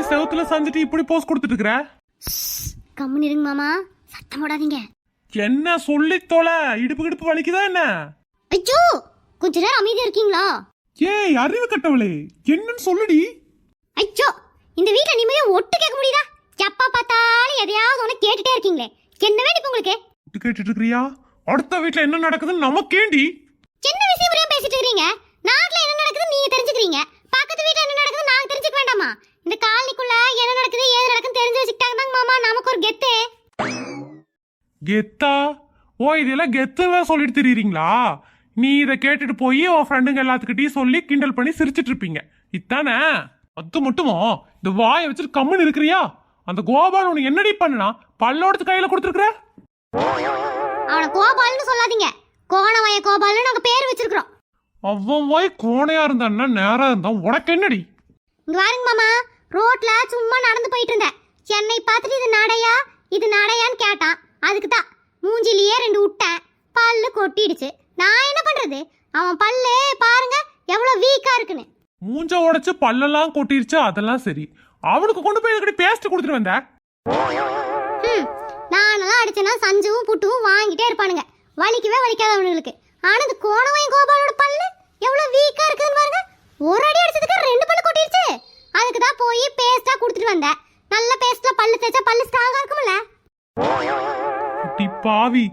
என்னடி செவுத்துல சாஞ்சிட்டு இப்படி போஸ் கொடுத்துட்டு இருக்கற? கம்முன்னு இருங்க மாமா, சத்தம் போடாதீங்க. என்ன சொல்லி தொலை, இடுப்பு கிடுப்பு வலிக்குதா என்ன? ஐயோ, கொஞ்ச நேரம் அமைதியா இருக்கீங்களா? ஏய் அறிவு கட்டவளே, என்னன்னு சொல்லுடி. ஐயோ, இந்த வீட்ல நிம்மதியா ஒட்டு கேட்க முடியுதா? எப்பா பார்த்தாலும் எதையாவது ஒண்ணு கேட்டுட்டே இருக்கீங்களே, என்ன வேணும் இப்ப உங்களுக்கு? ஒட்டு கேட்டுட்டு இருக்கறியா? அடுத்த வீட்ல என்ன நடக்குதுன்னு நமக்கேண்டி? என்ன விஷயம் புரியாம பேசிட்டு இருக்கீங்க? நாட்டுல என்ன நடக்குது நீங்க தெரிஞ்சுக்கிறீங்க, பக்கத்து வீட்ல என்ன நடக்குது நாங்க தெரிஞ்சுக்க வேண்டாமா? இந்த காலனிக்குள்ள என்ன நடக்குது ஏது நடக்குன்னு தெரிஞ்சு வச்சுக்கிட்டாங்க மாமா, நமக்கு ஒரு கெத்து. கெத்தா? ஓ இதெல்லாம் கெத்துவே சொல்லிட்டு திரியுறீங்களா? நீ இதை கேட்டுட்டு போய் உன் ஃப்ரெண்டுங்க எல்லாத்துக்கிட்டையும் சொல்லி கிண்டல் பண்ணி சிரிச்சிட்டு இருப்பீங்க, இத்தானே? அது மட்டுமோ இந்த வாயை வச்சுட்டு கம்முன்னு இருக்கிறியா? அந்த கோபால் உனக்கு என்னடி பண்ணா? பல்லோடத்து கையில கொடுத்துருக்குற. அவனை கோபால்னு சொல்லாதீங்க, கோணவாய கோபால்னு நாங்க பேர் வச்சிருக்கிறோம். அவன் வாய் கோணையா இருந்தான்னா நேரா இருந்தா உனக்கு என்னடி? இங்க பாருங்க மாமா, ரோட்ல சும்மா நடந்து போயிட்டு இருந்தேன். என்னை பார்த்துட்டு இது நடையான்னு கேட்டான். அதுக்கு தான் மூஞ்சிலேயே 2 விட்டேன், பல்லு கொட்டிடுச்சு. நான் என்ன பண்றது? அவன் பல்லு பாருங்க எவ்வளவு வீக்கா இருக்குன்னு. மூஞ்ச உடைச்சு பல்லெல்லாம் கொட்டிருச்சு, அதெல்லாம் சரி. அவனுக்கு கொண்டு போய் எதுக்கடி பேஸ்ட் கொடுத்துட்டு வந்த? நானெல்லாம் அடிச்சேன்னா சஞ்சுவும் புட்டுவும் வாங்கிட்டே இருப்பானுங்க, வலிக்கவே வலிக்காத அவனுங்களுக்கு. ஆனா இந்த கோணவாய் கோபாலோட பல்லு எவ்வளவு வீக்கா இருக்குன்னு பாருங்க. ஒரு அடி அடிச்சதுக்கு 2 பல்லு கொட்டிருச்சு. அதுக்கு தான் போய் பேஸ்டா கொடுத்துட்டு வந்தேன். நல்ல பேஸ்ட்ல பல்லு தேய்ச்சா பல்லு ஸ்ட்ராங்கா இருக்கும்ல. டி பாவி,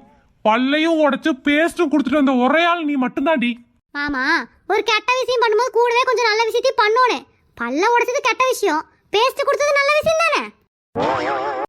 பல்லையும் உடைச்சு பேஸ்டும் கொடுத்துட்டு வந்த ஒரே ஆள் நீ மட்டும்தான்டி. மாமா, ஒரு கெட்ட விஷயம் பண்ணும்போது கூடவே கொஞ்சம் நல்ல விஷயத்தையும் பண்ணோனே. பல்ல உடைச்சது கெட்ட விஷயம், பேஸ்ட் கொடுத்தது நல்ல விஷயம் தானே?